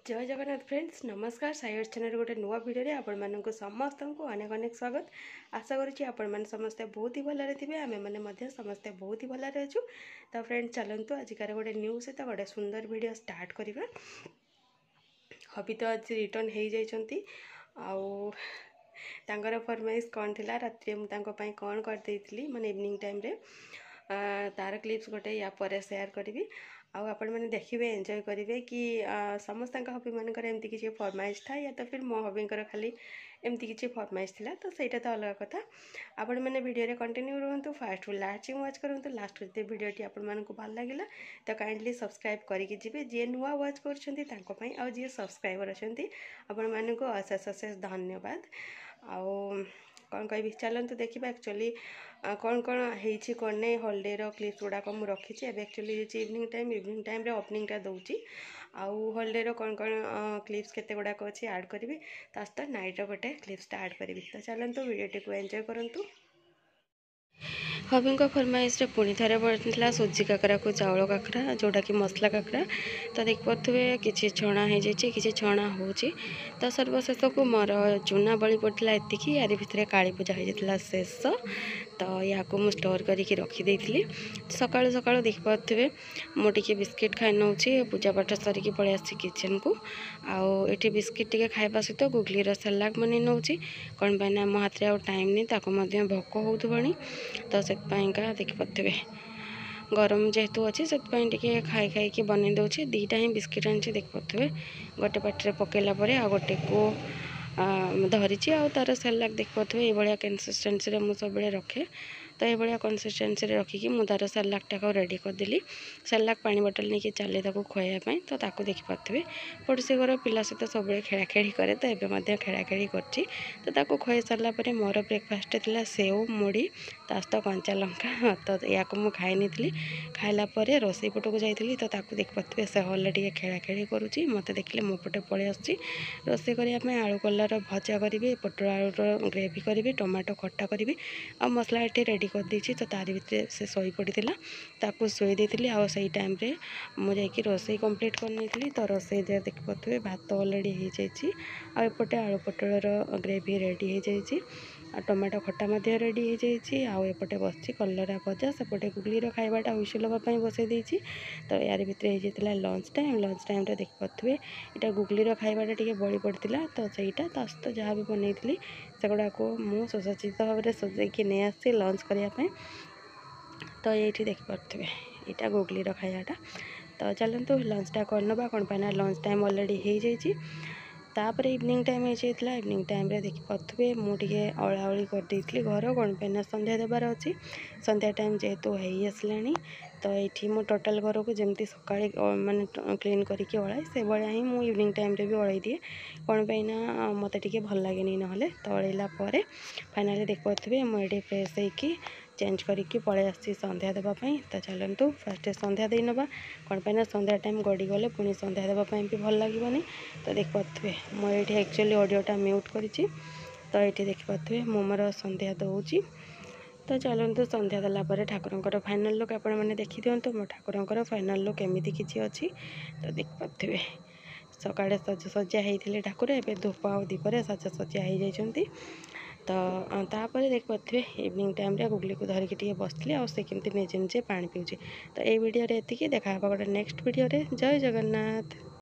जय जगन्नाथ फ्रेंड्स नमस्कार side channel गोटे नुआ भिडियो आपण मानक समस्त को अनेक अनेक स्वागत आशा करुँची आपण मैंने समस्ते बहुत ही भलरे थे आम मैंने समस्ते बहुत ही भलरे अच्छु। तो फ्रेंड्स चलतु आजिकार गोटे न्यू सहित गोटे सुंदर वीडियो स्टार्ट करवा। हबी तो आज रिटर्न हो जाइछंती आउ फरमाइश कौन थी राति मुझे कौन करदे माने इवनिंग टाइम रे तार क्लिप्स गोटे या पर शेयर करी आउ आपण मैंने देखिए एंजॉय करेंगे कि समस्त हबी मानकर एमती किसी फरमाइश था या तो फिर मो हबींकर खाली एमती किसी फरमाइश थिला तो सहीटा तो अलग कथा। आपण मैंने वीडियो कंटिन्यू रुहतु फास्ट टू लास्ट वाच करूँ लास्ट जो वीडियो आपण मानक भल लगे तो काइंडली सब्सक्राइब करके जी जी नुआ वाच कर आउ जी सब्सक्राइबर अच्छा आपण मानक अशेष अशेष धन्यवाद। आउ कौन कह चलते देखा एक्चुअली कौन कौन होती कौन नहीं हॉलीडे क्लिप्स गुड़ाक मुझे रखी एक्चुअली इवनिंग टाइम ओपनिंगटा दूसरी आउ हॉलीडे कौन कौन क्लिप्स केते गुड़ाक अच्छी ऐड करी सहित नाइट गोटे क्लिप्सटा ऐड करी। तो चलते वीडियो को एंजॉय करूँ। हबी फरमाइश पुणी थे पड़ा सुजी काकरा को चाउल काकरा जोटा कि मसला काकरा तो देखिपे किसी छणा हो कि छणा हो तो सर्वशेष को मोर चूना बड़ी पड़ा एति यार भितर काली पूजा हो शेष तो या को स्टोर करके रखीदे सका सका देखिपे मुझे बिस्किट खाई नौ पूजा पाठ सरिकी पलि आसी किचन को आउ ये बिस्किट टे खाଇବା सहित गुगली सलाद बन नौ कौन पाई मो हाथ में आउ टाइम नहीं भोक होनी तो से देखिपे गरम जेहेतु अच्छे से खाई खाई बन दूसरी दीटा ही बिस्किट आनी देखिपे गोटे पाटे पकईला आ गोटे को धरी आ तार सलाद देखिपे ये कंसिस्टेंसी मुझे सब रखे तो ये कंसिस्टेंसी रखिकी मुझे तार सलादटा को रेडी करदेली। सलाद पानी बोतल नहीं चले खुआवाई तो देखिपे पड़ोसी घर पिला सहित सब खेलाखेली करे तो ये खेलाखेली कर खुआई सारापर मोर ब्रेकफास्ट थी सेव मुड़ी सहित कंचा लंका तो या मुझे खाई नहीं खाइला रोसई पटक जाइली तो देखिपे से हल टे खेलाखेली करुँची मत देखिले मो पटे पलि आसुची रोसई करने आलू कलर भजा करी पोटल आलूर ग्रेवी करी टमाटो खट्टा करी आ मसला ये रेडी कर देछि तो तारी भितर से शोई पड़ा ताकू शोई देती आ टाइम रे मुझे रोसई कंप्लीट करनी तो रोसई देखिपे भात अलरेडी हो जाइए आउपटे आलू पोटलर ग्रेवी रेडी हो जाइए टमाटो खट्टा रेडी हो जाइए आउपटे बस कलरा भजा सेपटे गुगलीर खाइबाटा हुइसिल होगापी बसई देछि तो यार भितर होता लंच टाइम देखिपे यहाँ गुगलीर खाइबाटा टे बड़ी पड़ा तो सहीटा सहित जहाँ भी बनई से गुड़ाक मुझे सुसज्जित भाव में सजाइकी नहीं आसी लंच करने तो ये देखिपे यहाँ गुगलीर खाइबाटा तो चलतु लंचटा करनवा कौन पाना लंच टाइम अलरेडी हो जाइए तापर इवनिंग टाइम होता इवनिंग टाइम देखिपे मुझे अलाउली करदे घर कौन पाना संध्या देवार अच्छी संध्या टाइम जेहेतु हो आसला तो ये मो टोटाल घर को जमी सका माने क्लीन करके अलाए से भाया ही मुझे इवनिंग टाइम भी अलाई दिए कौन पाइना मत टे भल लगे ना तो अड़ेला फाइनाली देखिपे मुझे फ्रेश होगी चेंज करके पलि आसी संध्या देवाई। तो चलतु फास्ट संध्या दे नवा कौन पाइना संध्या टाइम गड़ी गले पुणी संध्या देवाई भी भल लगे तो देखिपे मुझे एक्चुअली ऑडियोटा म्यूट करी तो ये देखिपे मो मोर संध्या दूची तो चलतु संध्या देलापर ठाकुर फाइनाल लुक आपण मैंने देखी दिंतु मो ठाकुर फाइनाल लुक एमती किसी अच्छी तो देखिपे सका सजा होते ठाकुर एवं धूप आ दीपर सजा हो जाती तो तापर देखिपे इवनिंग टाइम गुगली को धरिकी बसती आमती निजे निजे पा पीछे तो ये वीडियो ये देखा गोटे नेक्स्ट वीडियो जय जगन्नाथ।